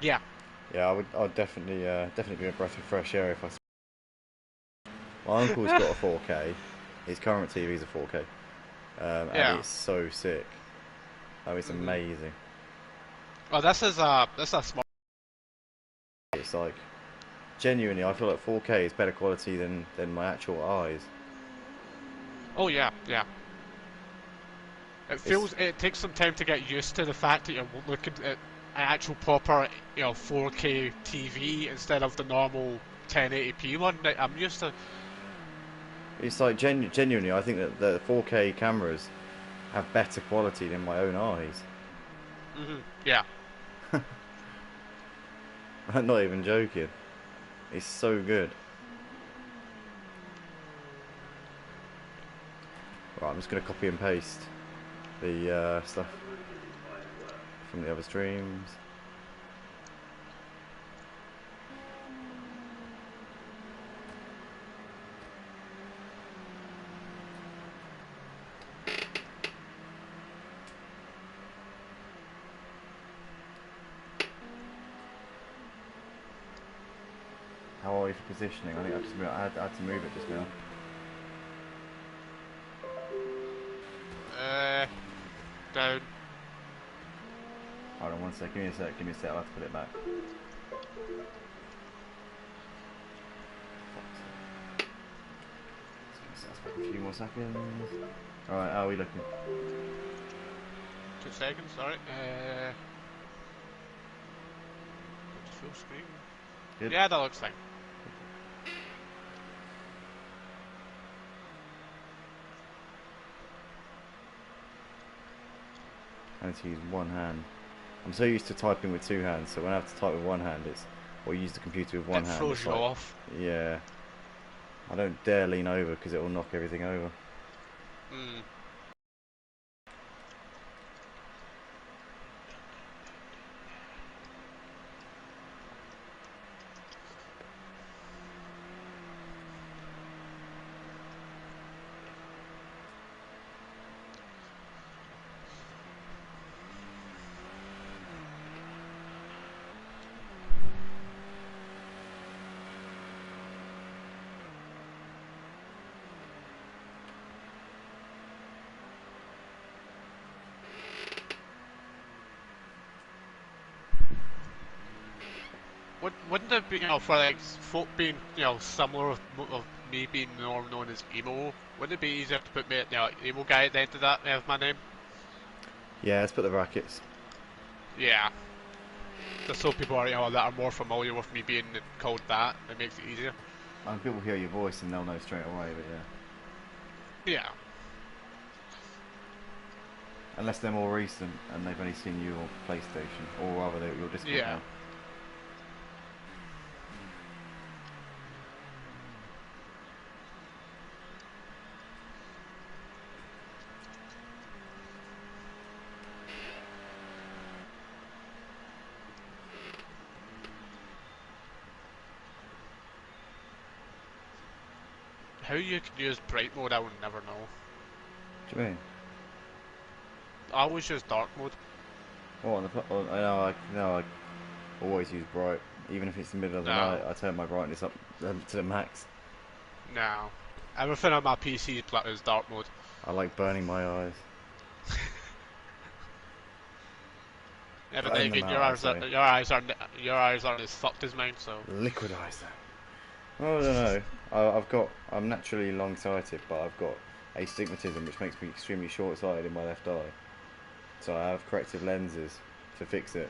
Yeah. Yeah, I'd definitely be a breath of fresh air if I. My uncle's got a 4K. His current TV's a 4K, and Yeah. it's so sick. Oh, it's Hmm. amazing. Well, this is a smart. It's like genuinely, I feel like 4K is better quality than my actual eyes. Oh yeah, yeah. It's It takes some time to get used to the fact that you're looking at an actual proper, 4K TV instead of the normal 1080p one that I'm used to. it's like genuinely, I think that the 4K cameras have better quality than my own eyes. Yeah. I'm not even joking. It's so good. Right, I'm just gonna copy and paste the stuff from the other streams. How are you for positioning? I think I had to move it just now. Uh, Down. Hold on one sec. Give me a sec. Give me a sec. I'll have to put it back. Let's give a few more seconds. Alright, how are we looking? 2 seconds. Sorry. Go to full screen. Good. Yeah, that looks fine. I need to use one hand. I'm so used to typing with two hands, so when I have to type with one hand, or use the computer with one It hand, throws it's you like, off. yeah. I don't dare lean over because it will knock everything over. Mm. Wouldn't it be, for like folk being, similar of me being more known as emo? Wouldn't it be easier to put me, emo guy at the end of that of my name? Yeah, let's put the brackets. Yeah. Just so people are, that are more familiar with me being called that, it makes it easier. People hear your voice and they'll know straight away, but yeah. Yeah. Unless they're more recent and they've only seen you on PlayStation, or rather your Discord Yeah. account. How you can use bright mode, I will never know. What do you mean? I always use dark mode. Oh, I know I always use bright. Even if it's the middle of the night, No. I turn my brightness up to the max. No. Everything on my PC is dark mode. I like burning my eyes. Yeah, but then Burn them again, out, I say. your eyes aren't as fucked as mine, so. Liquidize them. Oh, I don't know. I'm naturally long-sighted, but I've got astigmatism, which makes me extremely short-sighted in my left eye. So I have corrective lenses to fix it.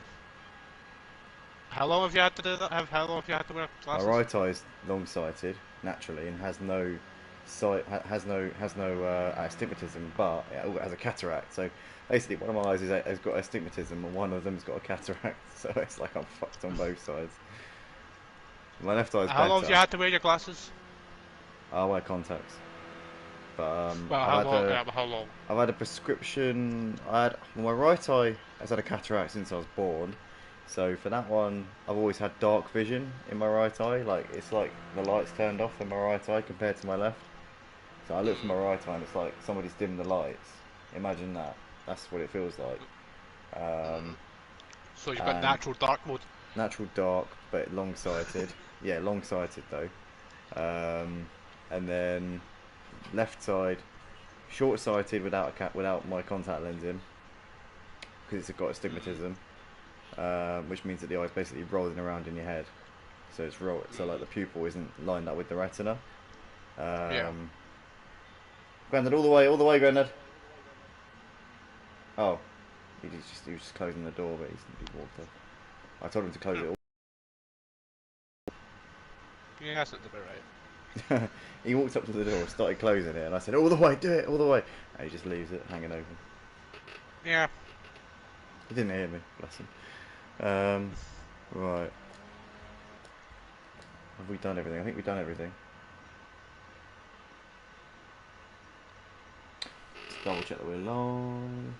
How long have you had to do that? How long have you had to wear My glasses? right eye is long-sighted naturally and has no sight, has no astigmatism, but it has a cataract. So basically, one of my eyes has got astigmatism, and one of them's got a cataract. So it's like I'm fucked on both sides. My left eye's How long have you better. had to wear your glasses? I wear contacts, but Well, I've how had long? a Yeah, but how long? I've had a prescription. My right eye has had a cataract since I was born. So for that one, I've always had dark vision in my right eye. Like it's like the lights turned off in my right eye compared to my left. So I look from my right eye and it's like somebody's dimmed the lights. Imagine that. That's what it feels like. Um, So you've got and natural dark mode. natural dark, but long-sighted. Yeah, long-sighted though. And then left side, short-sighted without my contact lens in, because it's got astigmatism, which means that the eye's basically rolling around in your head. So so like the pupil isn't lined up with the retina. Yeah. Grandad, all the way, Grandad. Oh, he was just closing the door, but he walked off. I told him to close it all. Yeah, that's not about right. He walked up to the door, started closing it, and I said, all the way, do it, all the way. And he just leaves it hanging open. Yeah. He didn't hear me, bless him. Right. Have we done everything? I think we've done everything. Just double check that we're live.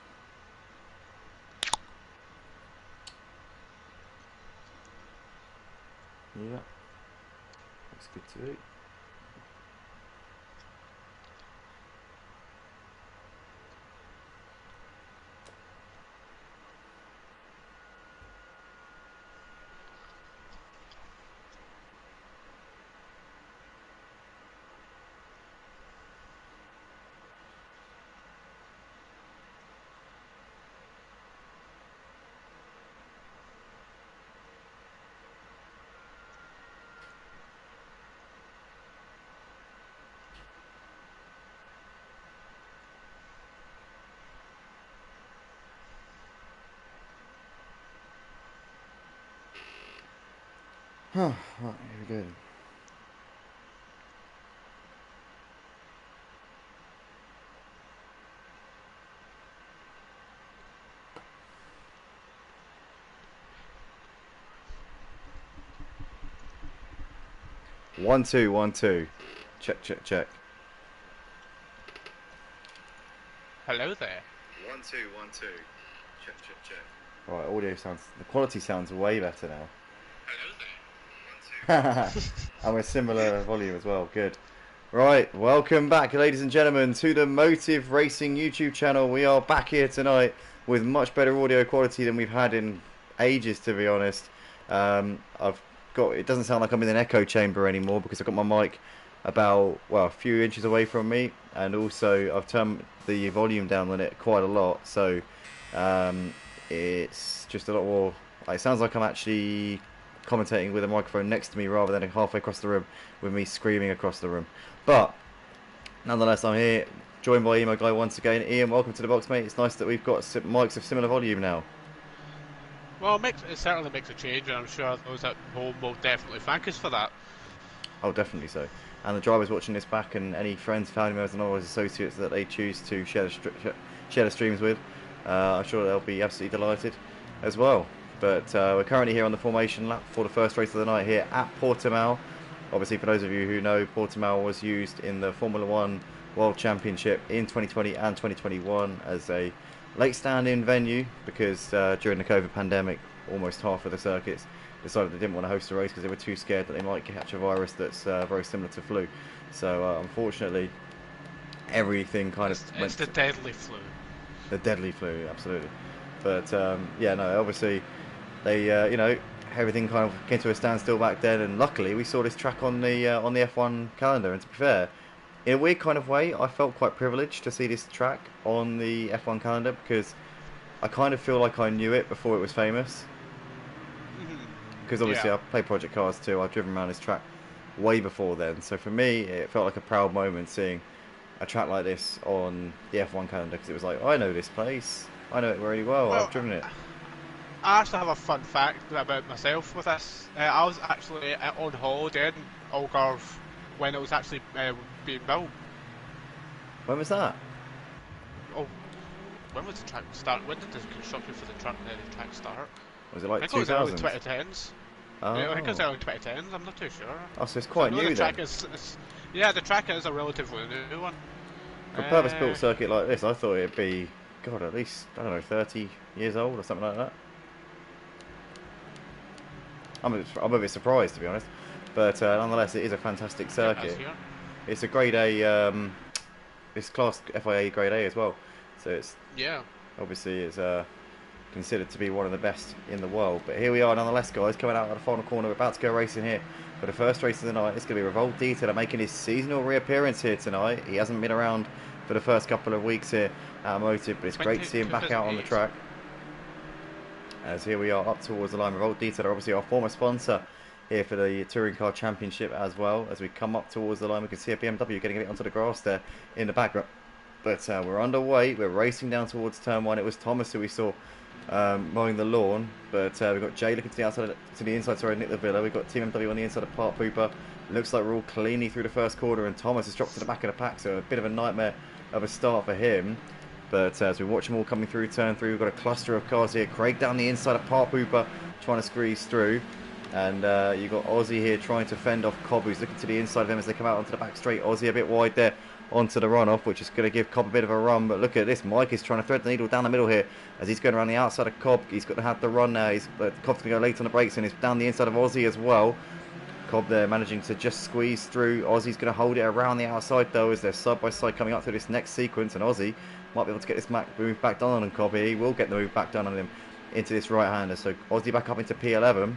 Yeah. Looks good to me. Right, here we go. One, two, 1, 2. Check, check, check. Hello there. 1, 2, 1, 2. Check, check, check. Right, the quality sounds way better now. Hello there. 1, 2. And we're similar volume as well, good. Right, welcome back, ladies and gentlemen, to the Motive Racing YouTube channel. We are back here tonight with much better audio quality than we've had in ages, to be honest. It doesn't sound like I'm in an echo chamber anymore because I've got my mic about, well, a few inches away from me, and also I've turned the volume down on it quite a lot, so it's just a lot more, it sounds like I'm actually commentating with a microphone next to me rather than halfway across the room with me screaming across the room. But nonetheless, I'm here joined by Emo Guy once again. Ian, welcome to the box, mate. It's nice that we've got mics of similar volume now. Well, it certainly makes a change, and I'm sure those at home will definitely thank us for that. Oh, definitely so. And the drivers watching this back, and any friends, family members, and other associates that they choose to share the streams with, I'm sure they'll be absolutely delighted as well. But we're currently here on the formation lap for the first race of the night here at Portimao. Obviously, for those of you who know, Portimao was used in the Formula 1 World Championship in 2020 and 2021 as a late stand-in venue because during the COVID pandemic, almost half of the circuits decided they didn't want to host a race because they were too scared that they might catch a virus that's very similar to flu. So unfortunately, everything kind of It's the deadly flu. The deadly flu, absolutely. But yeah, no, obviously they, everything kind of came to a standstill back then, and luckily we saw this track on the F1 calendar. And to be fair, in a weird kind of way, I felt quite privileged to see this track on the F1 calendar because I kind of feel like I knew it before it was famous. Because obviously I played Project Cars too. I've driven around this track way before then, so for me it felt like a proud moment seeing a track like this on the F1 calendar because it was like, I know this place, I know it really well. I've driven it. I actually have a fun fact about myself with this. I was actually on holiday in Algarve when it was actually being built. When was that? Oh, when was the track start? When did the construction for the track start? Was it like 2000? I think it was early 2010s. Oh. Yeah, I think it was early 2010s, I'm not too sure. Oh, so it's quite new the track then. Yeah, the track is a relatively new one. For a purpose-built circuit like this, I thought it'd be, God, at least, I don't know, 30 years old or something like that. I'm a bit surprised, to be honest. But nonetheless, it is a fantastic circuit. It's a Grade A, it's classed FIA Grade A as well. So it's, obviously it's considered to be one of the best in the world. But here we are nonetheless, guys, coming out of the final corner. We're about to go racing here for the first race of the night. It's going to be Revolt Detailer making his seasonal reappearance here tonight. He hasn't been around for the first couple of weeks here at Motive, but it's great to see him back out on the track. As here we are up towards the line. Revolt Detailer, obviously our former sponsor here for the Touring Car Championship as well. As we come up towards the line, we can see a BMW getting it onto the grass there in the background. But we're underway. We're racing down towards turn 1. It was Thomas who we saw mowing the lawn, but we've got Jay looking to the outside, to the inside. Sorry, Nick the Villa. We've got Team MW on the inside of Park Pooper. Looks like we're all cleanly through the first quarter, and Thomas has dropped to the back of the pack, so a bit of a nightmare of a start for him. But as we watch them all coming through turn 3, we've got a cluster of cars here. Craig down the inside of Park Pooper, trying to squeeze through. And you've got Aussie here trying to fend off Cobb, who's looking to the inside of them as they come out onto the back straight. Aussie a bit wide there onto the runoff, which is going to give Cobb a bit of a run. But look at this, Mike is trying to thread the needle down the middle here as he's going around the outside of Cobb. He's got to have the run now. Cobb's going to go late on the brakes, and he's down the inside of Aussie as well. Cobb there managing to just squeeze through. Aussie's going to hold it around the outside though as they're side by side coming up through this next sequence, and Aussie might be able to get this move back down on Cobb here. He will get the move back down on him into this right-hander. So Aussie back up into P11.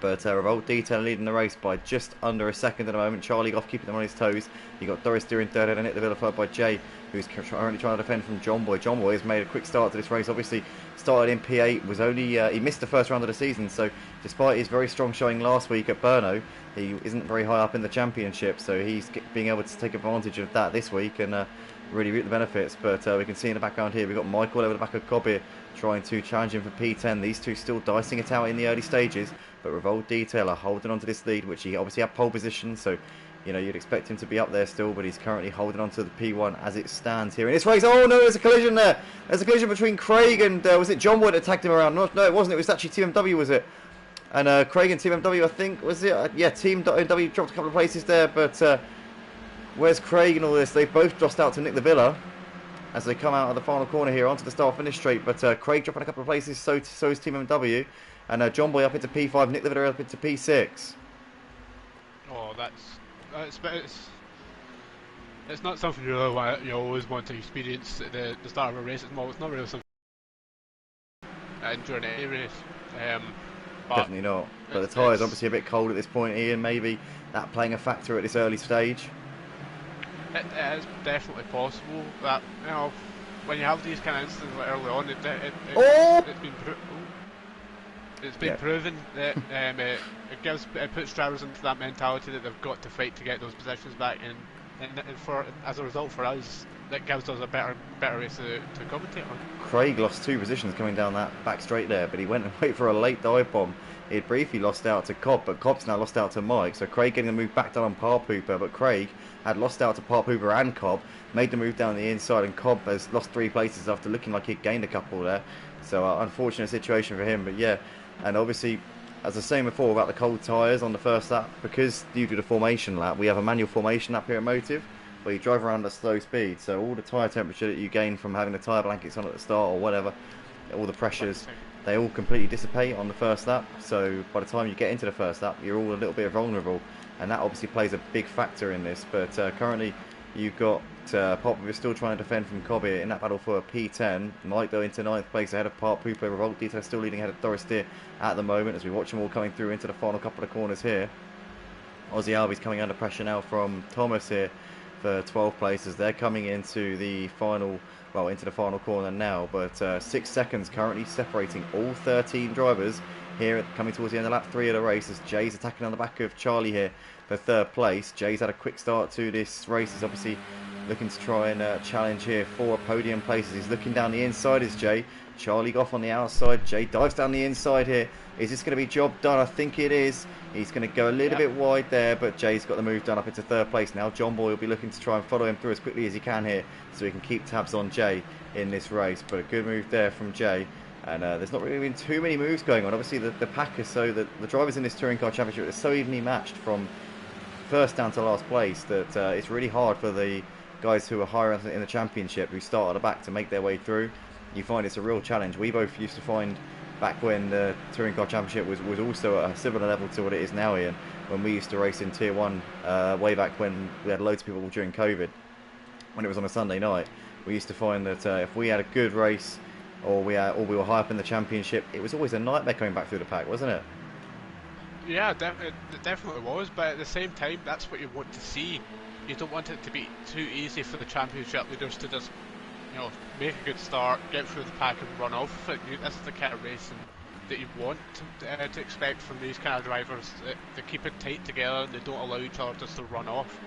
But Revolt Detail leading the race by just under a second at the moment. Charlie Goff keeping them on his toes. You got Doris Deer in third, and Nick the Villa followed by Jay, who's currently trying to defend from John Boy. John Boy has made a quick start to this race. Obviously started in P8, was only he missed the first round of the season. So despite his very strong showing last week at Brno, he isn't very high up in the championship. So he's being able to take advantage of that this week and really reap the benefits. But we can see in the background here we've got Michael over the back of Cobb here trying to challenge him for P10. These two still dicing it out in the early stages, but Revolt Detailer holding on to this lead, which he obviously had pole position, so you know you'd expect him to be up there still, but he's currently holding on to the P1 as it stands here in this race. Oh no, there's a collision there. There's a collision between Craig and was it John Wood that tagged him around? No, it wasn't. It was actually Team MW, was it? And Craig and Team MW, I think, was it? Yeah, Team MW dropped a couple of places there, but where's Craig and all this? They've both lost out to Nick the Villa as they come out of the final corner here onto the start-finish straight. But Craig dropping a couple of places, so is Team MW. And John Boy up into P5, Nick the Villa up into P6. Oh, it's not something you always want to experience at the start of a race. It's not really something during any race. Definitely not. But the tyres obviously a bit cold at this point, Ian. Maybe that playing a factor at this early stage. It is definitely possible that when you have these kind of instances like early on, it's been proven that it puts drivers into that mentality that they've got to fight to get those positions back, and as a result for us, that gives us a better race to commentate on. Craig lost 2 positions coming down that back straight there, but he went and waited for a late dive bomb. He had briefly lost out to Cobb, but Cobb's now lost out to Mike. So Craig getting the move back down on Park Pooper, but Craig had lost out to Park Pooper and Cobb, made the move down the inside, and Cobb has lost 3 places after looking like he'd gained a couple there. So unfortunate situation for him, but yeah. And obviously, as I was saying before about the cold tyres on the first lap, because due to the formation lap, we have a manual formation lap here at Motive, where you drive around at slow speed, so all the tyre temperature that you gain from having the tyre blankets on at the start or whatever, all the pressures, they all completely dissipate on the first lap. So by the time you get into the first lap, you're all a little bit vulnerable, and that obviously plays a big factor in this. But currently you've got Pop is still trying to defend from Cobb here in that battle for a P10. Mike though into 9th place ahead of Park Pooper. Revolt Detail still leading ahead of Doris Deer at the moment as we watch them all coming through into the final couple of corners here. Aussie Albi's coming under pressure now from Thomas here for 12th place as they're coming into the final corner now, but 6 seconds currently separating all 13 drivers here coming towards the end of lap 3 of the race as Jay's attacking on the back of Charlie here for 3rd place. Jay's had a quick start to this race. He's obviously looking to try and challenge here for podium places. He's looking down the inside is Jay. Charlie Goff on the outside. Jay dives down the inside here. Is this going to be job done? I think it is. He's going to go a little bit wide there, but Jay's got the move done up into 3rd place now. John Boy will be looking to try and follow him through as quickly as he can here so he can keep tabs on Jay in this race. But a good move there from Jay. And there's not really been too many moves going on. Obviously the pack is so that the drivers in this Touring Car Championship are so evenly matched from first down to last place that it's really hard for the guys who are higher in the championship who start at the back to make their way through. You find it's a real challenge. We both used to find back when the Touring Car Championship was also at a similar level to what it is now, Ian, when we used to race in Tier 1 way back when we had loads of people during COVID, when it was on a Sunday night. We used to find that if we had a good race or we were high up in the championship. It was always a nightmare coming back through the pack, wasn't it? Yeah, it definitely was, but at the same time, that's what you want to see. You don't want it to be too easy for the championship leaders to just, make a good start, get through the pack and run off. This is the kind of racing that you want to expect from these kind of drivers. They keep it tight together and they don't allow each other just to run off.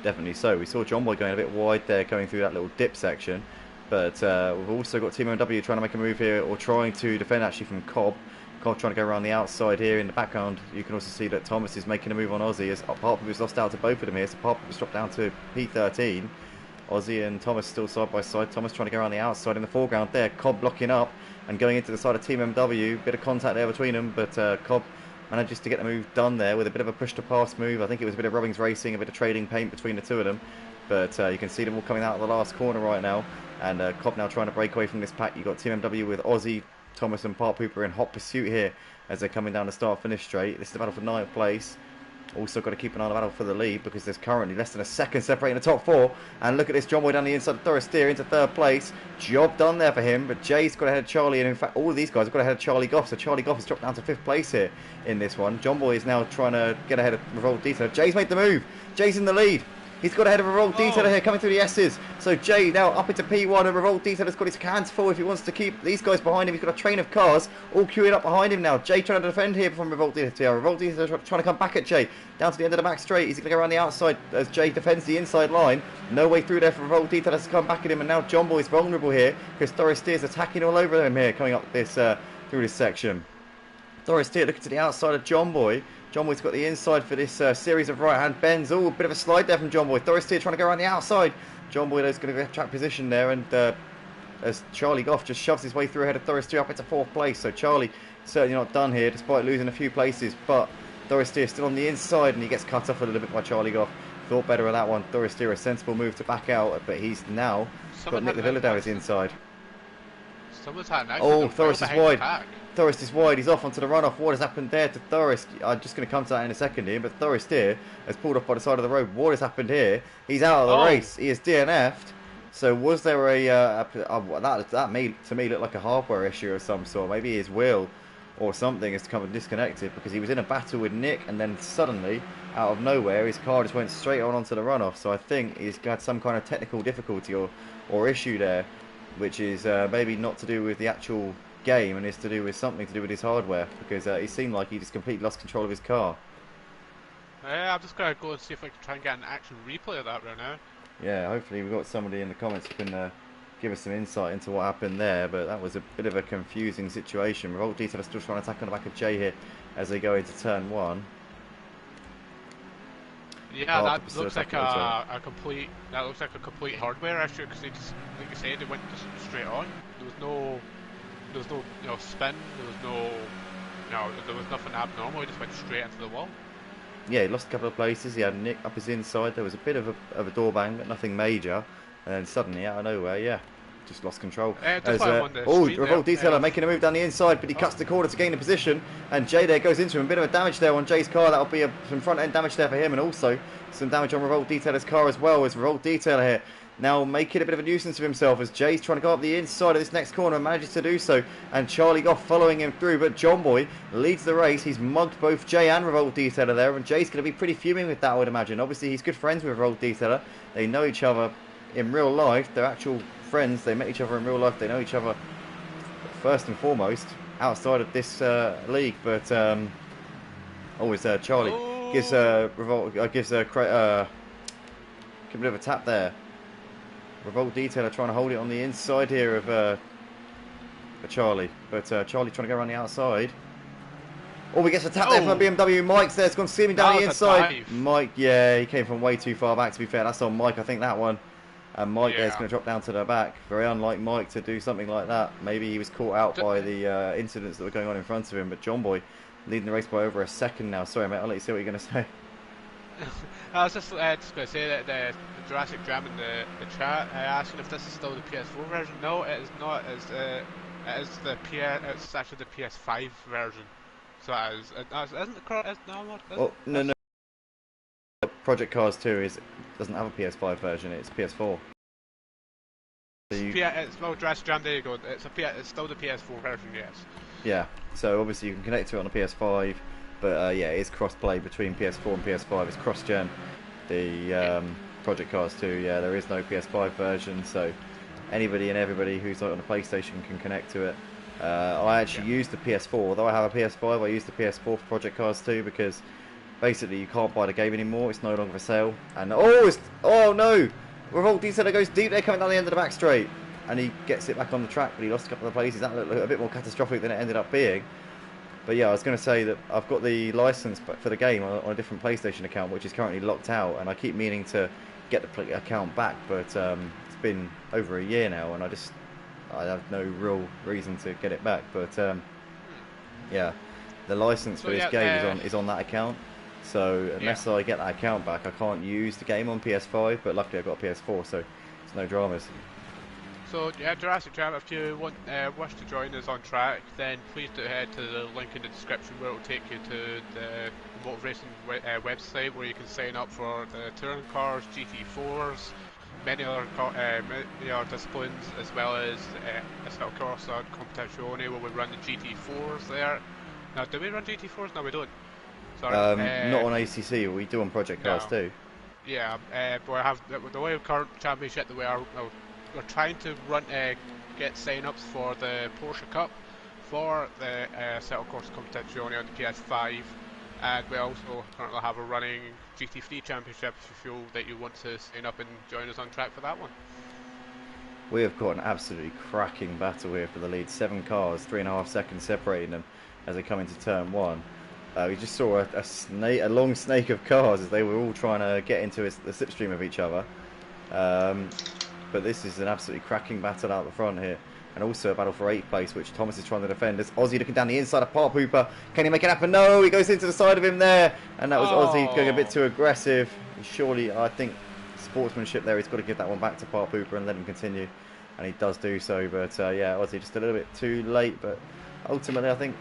Definitely so. We saw John Boy going a bit wide there, going through that little dip section. But we've also got Team MW trying to make a move here, or trying to defend actually from Cobb. Cobb trying to go around the outside here in the background. You can also see that Thomas is making a move on Aussie, as Parker was lost out to both of them here. So Parker was dropped down to P13. Aussie and Thomas still side by side. Thomas trying to go around the outside in the foreground there. Cobb blocking up and going into the side of Team MW. Bit of contact there between them, but Cobb manages to get the move done there with a bit of a push to pass move. I think it was a bit of Robbins racing, a bit of trading paint between the two of them. But you can see them all coming out of the last corner right now. And Cobb now trying to break away from this pack. You've got Team MW with Aussie, Thomas and Park Hooper in hot pursuit here as they're coming down the start-finish straight. This is the battle for 9th place. Also got to keep an eye on the battle for the lead because there's currently less than a second separating the top 4. And look at this, John Boy down the inside of Doris Steer into 3rd place. Job done there for him, but Jay's got ahead of Charlie, and in fact all of these guys have got ahead of Charlie Goff. So Charlie Goff has dropped down to 5th place here in this one. John Boy is now trying to get ahead of Revolt Detailer. Jay's made the move. Jay's in the lead. He's got ahead of Revolt Detailer here, coming through the S's. So Jay now up into P1, and Revolt Detailer's got his hands full if he wants to keep these guys behind him. He's got a train of cars all queuing up behind him now. Jay trying to defend here from Revolt Detailer. Revolt Detailer trying to come back at Jay. Down to the end of the back straight. He's going to go around the outside as Jay defends the inside line. No way through there for Revolt Detailer to come back at him, and now John Boy's vulnerable here because Doris Steer's attacking all over him here, coming up this through this section. Doris Steer looking to the outside of John Boy. John Boy's got the inside for this series of right-hand bends. Oh, a bit of a slide there from John Boy. Doris Steer trying to go around the outside. John Boy is going to get track position there, and as Charlie Goff just shoves his way through ahead of Doris Steer up into 4th place. So Charlie certainly not done here, despite losing a few places. But Doris Steer still on the inside, and he gets cut off a little bit by Charlie Goff. Thought better of that one. Doris Steer, a sensible move to back out, but he's now got Nick Lavilla down his inside. Someone's had an accident. Oh, Thoris is wide. Thoris is wide. He's off onto the runoff. What has happened there to Thoris? I'm just going to come to that in a second here, but Thoris here has pulled off by the side of the road. What has happened here? He's out of the race. He is DNF'd. So was there that made to me look like a hardware issue of some sort? Maybe his wheel or something has come disconnected because he was in a battle with Nick, and then suddenly, out of nowhere, his car just went straight on onto the runoff. So I think he's had some kind of technical difficulty or issue there, which is maybe not to do with the actual game and is to do with something to do with his hardware, because he seemed like he just completely lost control of his car. I'm just going to go and see if I can try and get an action replay of that right now. Yeah, hopefully we've got somebody in the comments who can give us some insight into what happened there, but that was a bit of a confusing situation. Revolt Detailer still trying to attack on the back of Jay here as they go into turn 1. Yeah, that looks like a complete hardware issue, because they just, like you said, they went just straight on. There was no spin. There was nothing abnormal. He just went straight into the wall. Yeah, he lost a couple of places. He had Nick up his inside. There was a bit of a door bang, but nothing major. And then suddenly, out of nowhere, yeah, just lost control. Revolt Detailer making a move down the inside, but he cuts the corner to gain the position. And Jay there goes into him. A bit of a damage there on Jay's car. That'll be some front end damage there for him, and also some damage on Revolt Detailer's car as well. As Revolt Detailer here now making a bit of a nuisance of himself as Jay's trying to go up the inside of this next corner and manages to do so, and Charlie Goff following him through, but John Boy leads the race. He's mugged both Jay and Revolt Detailer there, and Jay's going to be pretty fuming with that, I would imagine. Obviously he's good friends with Revolt Detailer. They know each other in real life. They're actual friends. They met each other in real life. They know each other first and foremost outside of this league, but Charlie gives Revolt gives a bit of a tap there. Revolt Detailer trying to hold it on the inside here of Charlie, but Charlie trying to go around the outside. Oh, he gets a tap there from a BMW. Mike's there, it's gone skimming down the inside. Mike, yeah, he came from way too far back, to be fair. That's on Mike, I think, that one. And Mike there's going to drop down to the back. Very unlike Mike to do something like that. Maybe he was caught out by the incidents that were going on in front of him, but John Boy leading the race by over a second now. Sorry, mate, I'll let you see what you're going to say. I was just going to say that the Jurassic Jam in the chat asking if this is still the PS4 version. No, it is not. It's actually the PS5 version. So it isn't the correct? No. Project Cars 2 doesn't have a PS5 version. It's PS4. It's well, Jurassic Jam. There you go. It's still the PS4 version, yes. Yeah. So obviously you can connect to it on the PS5, but yeah, it's cross-play between PS4 and PS5. It's cross-gen. The Project Cars 2, yeah, there is no PS5 version, so anybody and everybody who's on a PlayStation can connect to it. I actually use the PS4, although I have a PS5, I use the PS4 for Project Cars 2 because basically you can't buy the game anymore, it's no longer for sale. And oh no! Revolt Detailer goes deep there coming down the end of the back straight. And he gets it back on the track, but he lost a couple of places. That looked a bit more catastrophic than it ended up being. But yeah, I was going to say that I've got the license for the game on a different PlayStation account, which is currently locked out, and I keep meaning to get the account back, but it's been over a year now, and I have no real reason to get it back. But yeah, the license for this game is on that account. So unless I get that account back, I can't use the game on PS5. But luckily, I've got a PS4, so it's no dramas. So yeah, Jurassic Jam, if you wish to join us on track, then please do head to the link in the description where it will take you to the motor racing website where you can sign up for the touring cars, GT4s, many other disciplines, as well as Assetto Corsa Competizione where we run the GT4s there. Now, do we run GT4s? No, we don't. Sorry. Not on ACC, we do on Project Cars too. Yeah, but I have the way of current championship that we're trying to get sign-ups for the Porsche Cup for the Assetto Corsa Competizione on the PS5, and we also currently have a running GT3 championship if you feel that you want to sign up and join us on track for that one. We have got an absolutely cracking battle here for the lead. 7 cars, 3.5 seconds separating them as they come into turn 1. We just saw a long snake of cars as they were all trying to get into the slipstream of each other. But this is an absolutely cracking battle out the front here. And also a battle for 8th place, which Thomas is trying to defend. As Aussie looking down the inside of Park Hooper. Can he make it happen? No, he goes into the side of him there. And that was Aussie going a bit too aggressive. Surely, I think, sportsmanship there. He's got to give that one back to Park Hooper and let him continue. And he does do so. But yeah, Aussie just a little bit too late. But ultimately, I think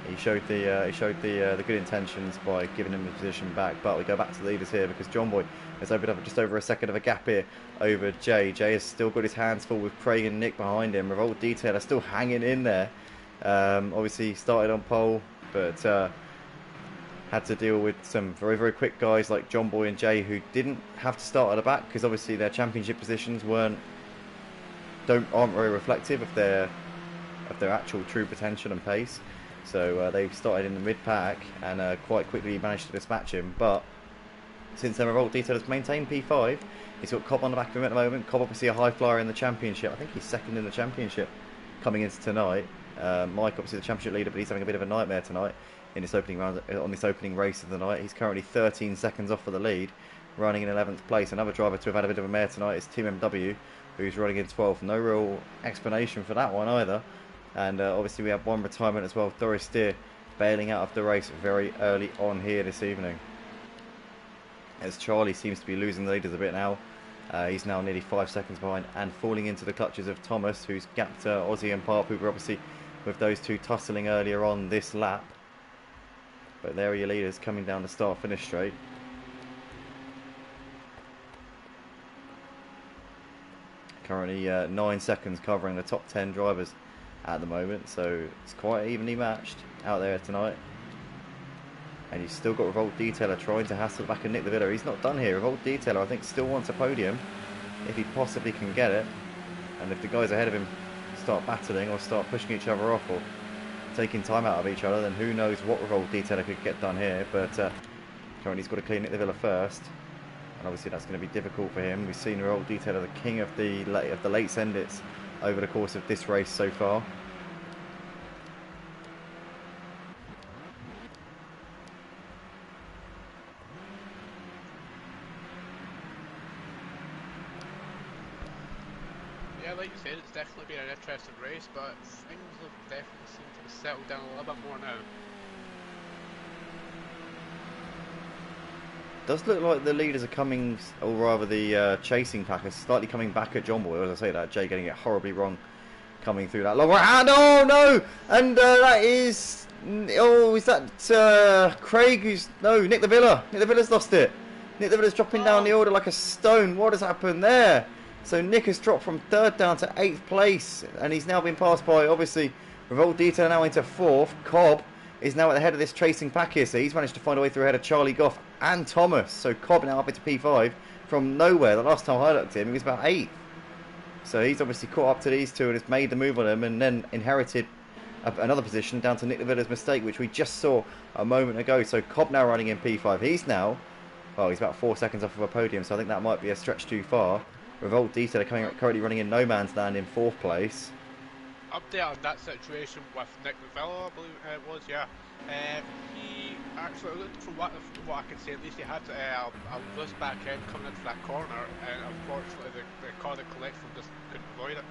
he showed the good intentions by giving him the position back. But we go back to the leaders here because John Boy has opened up just over a second of a gap here over Jay. Jay has still got his hands full with Craig and Nick behind him. Revolt Detailer still hanging in there. Obviously started on pole, but had to deal with some very, very quick guys like John Boy and Jay who didn't have to start at the back because obviously their championship positions aren't very reflective of their actual true potential and pace. So they started in the mid-pack and quite quickly managed to dispatch him. But since then, Revolt Detailer has maintained P5. He's got Cobb on the back of him at the moment. Cobb obviously a high flyer in the championship. I think he's second in the championship coming into tonight. Mike obviously the championship leader, but he's having a bit of a nightmare tonight in this opening round on this opening race of the night. He's currently 13 seconds off for the lead, running in 11th place. Another driver to have had a bit of a mare tonight is Team MW, who's running in 12th. No real explanation for that one either. And obviously we have one retirement as well. Doris Steer bailing out of the race very early on here this evening. As Charlie seems to be losing the leaders a bit now. He's now nearly 5 seconds behind and falling into the clutches of Thomas, who's gapped Aussie and Park Hooper obviously with those two tussling earlier on this lap. But there are your leaders coming down the start-finish straight. Currently 9 seconds covering the top 10 drivers at the moment, so it's quite evenly matched out there tonight. And you've still got Revolt Detailer trying to hassle back and Nick the Villa. He's not done here. Revolt Detailer, I think, still wants a podium if he possibly can get it. And if the guys ahead of him start battling or start pushing each other off or taking time out of each other, then who knows what Revolt Detailer could get done here. But currently he's got to clean Nick the Villa first. And obviously that's going to be difficult for him. We've seen Revolt Detailer, the king of the late send-its over the course of this race so far. Yeah, like you said, it's definitely been an interesting race, but things have definitely seemed to have settled down a little bit more now. Does look like the leaders are coming, or rather the chasing pack is slightly coming back at John Boy. As I say that, Jay getting it horribly wrong coming through that long right hand. Oh no! And that is, is that Craig who's, no, Nick the Villa. Nick the Villa's lost it. Nick the Villa's dropping down the order like a stone. What has happened there? So Nick has dropped from 3rd down to 8th place, and he's now been passed by, obviously, Revolt Detail now into 4th. Cobb is now at the head of this chasing pack here, so he's managed to find a way through ahead of Charlie Goff and Thomas. So Cobb now up into P5 from nowhere. The last time I looked at him, he was about 8th. So he's obviously caught up to these two and has made the move on them, and then inherited another position down to Nick Levilla's mistake, which we just saw a moment ago. So Cobb now running in P5. He's now, well, he's about 4 seconds off of a podium, so I think that might be a stretch too far. Revolt Detail are currently running in no man's land in 4th place. Update on that situation with Nick Levilla, I believe it was, yeah. He actually, from what I can see, at least he had a loose back end coming into that corner, and unfortunately the car that Clegg from just couldn't avoid it.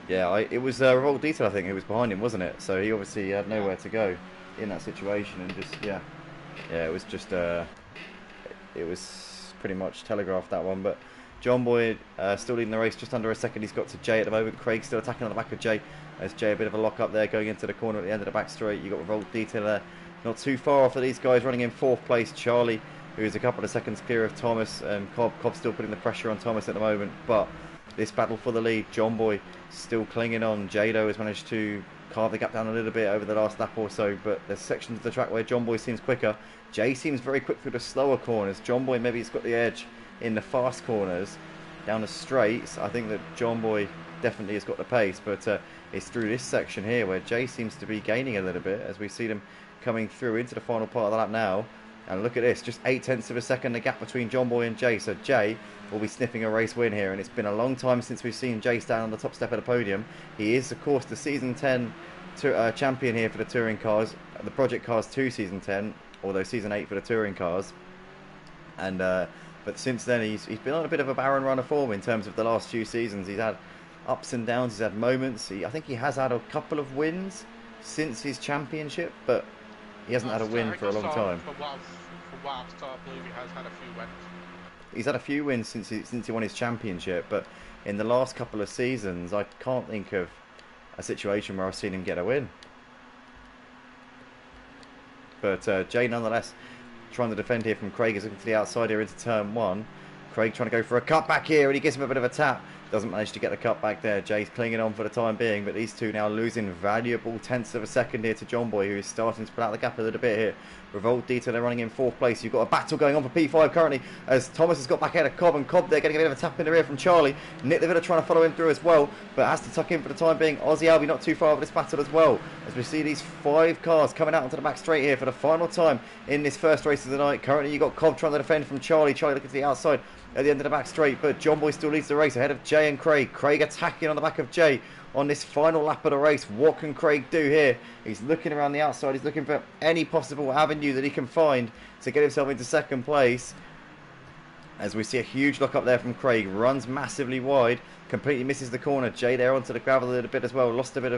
Yeah, it was Revolt Detail, I think, who was behind him, wasn't it? So he obviously had nowhere to go in that situation, and just, yeah, it was just, it was pretty much telegraphed, that one. But John Boyd still leading the race, just under a second he's got to Jay at the moment. Craig still attacking on the back of Jay, as Jay a bit of a lock up there going into the corner at the end of the back straight. You've got Revolt Detail there, not too far off of these guys, running in 4th place. Charlie, who is a couple of seconds clear of Thomas, and Cobb still putting the pressure on Thomas at the moment. But this battle for the lead, John Boy still clinging on. Jado has managed to carve the gap down a little bit over the last lap or so, but there's sections of the track where John Boy seems quicker. Jay seems very quick through the slower corners. John Boy maybe he's got the edge in the fast corners. Down the straights, I think that John Boy definitely has got the pace, but it's through this section here where Jay seems to be gaining a little bit as we see them coming through into the final part of the lap now. And look at this, just 0.8 of a second the gap between John Boy and Jay. So Jay will be sniffing a race win here, and it's been a long time since we've seen Jay stand on the top step of the podium. He is, of course, the Season 10 champion here for the touring cars, the Project Cars 2 Season 10, although Season 8 for the touring cars. And but since then he's been on a bit of a barren run of form in terms of the last few seasons. He's had ups and downs, he's had moments. I think he has had a couple of wins since his championship, but he hasn't had a win for a long time. From what I've saw, I believe he has had a few wins. He's had a few wins since he won his championship, but in the last couple of seasons, I can't think of a situation where I've seen him get a win. But Jay, nonetheless, trying to defend here from Craig, is looking to the outside here into turn 1. Craig trying to go for a cut back here, and he gives him a bit of a tap. Doesn't manage to get the cut back there. Jay's clinging on for the time being, but these two now losing valuable tenths of a second here to John Boy, who is starting to put out the gap a little bit here. Revolt Detail are running in 4th place. You've got a battle going on for P5 currently, as Thomas has got back ahead of Cobb, and Cobb there getting a bit of a tap in the rear from Charlie. Nick Levilla trying to follow him through as well, but has to tuck in for the time being. Aussie Albie not too far over this battle as well, as we see these 5 cars coming out onto the back straight here for the final time in this first race of the night. Currently you've got Cobb trying to defend from Charlie. Charlie looking to the outside at the end of the back straight, but John Boy still leads the race ahead of Jay and Craig. Craig attacking on the back of Jay on this final lap of the race. What can Craig do here? He's looking around the outside. He's looking for any possible avenue that he can find to get himself into second place. As we see a huge lock up there from Craig, runs massively wide, completely misses the corner. Jay there onto the gravel a little bit as well. Lost a bit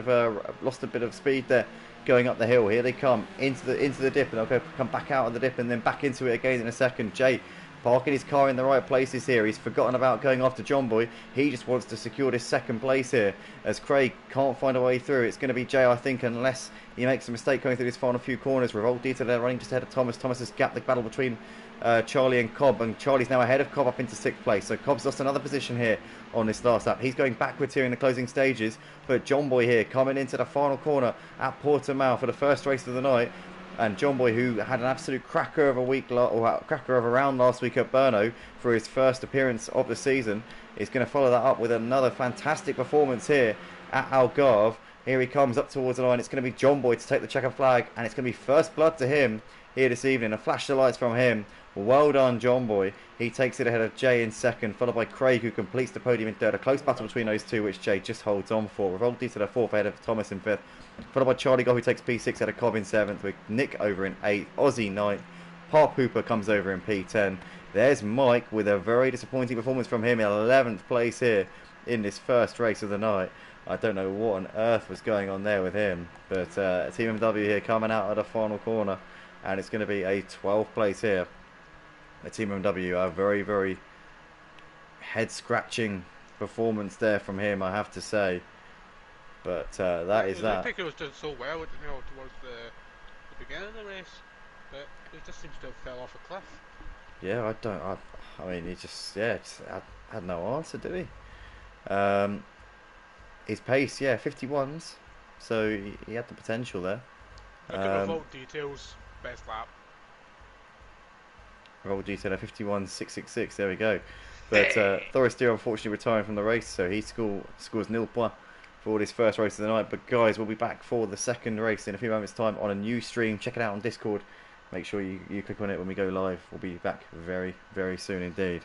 of speed there going up the hill. Here they come into the dip, and they'll come back out of the dip and then back into it again in a second. Jay parking his car in the right places here. He's forgotten about going after John Boy. He just wants to secure this second place here, as Craig can't find a way through. It's going to be Jay, I think, unless he makes a mistake going through this final few corners. Revolt Detail there running just ahead of Thomas. Thomas has gapped the battle between Charlie and Cobb, and Charlie's now ahead of Cobb up into 6th place. So Cobb's lost another position here on this last lap. He's going backwards here in the closing stages, but John Boy here coming into the final corner at Portimao for the first race of the night. And John Boy, who had an absolute cracker of a round last week at Brno for his first appearance of the season, is going to follow that up with another fantastic performance here at Algarve. Here he comes up towards the line. It's going to be John Boy to take the checker flag, and it's going to be first blood to him here this evening. A flash of lights from him. Well done, John Boy. He takes it ahead of Jay in second, followed by Craig, who completes the podium in third. A close battle between those two, which Jay just holds on for. Revolt Detail to 4th ahead of Thomas in 5th, followed by Charlie Goff, who takes P6 ahead of Cobb in 7th, with Nick over in 8th, Aussie 9th, Pop Hooper comes over in P10. There's Mike with a very disappointing performance from him in 11th place here in this first race of the night. I don't know what on earth was going on there with him, but Team MW here coming out of the final corner, and it's going to be a 12th place here. The Team MW, a very, very head-scratching performance there from him, I have to say. But that is that. I think he was doing so well, towards the beginning of the race, but it just seems to have fell off a cliff. Yeah, I don't. I mean, he just just had no answer, did he? His pace, yeah, 51s. So he had the potential there. Look at revolt details. Best lap. Roll detail 51.666. There we go. But Hey. Thorister unfortunately retiring from the race, so he scores nil points for his first race of the night. But guys, we'll be back for the second race in a few moments' time on a new stream. Check it out on Discord. Make sure you click on it when we go live. We'll be back very, very soon indeed.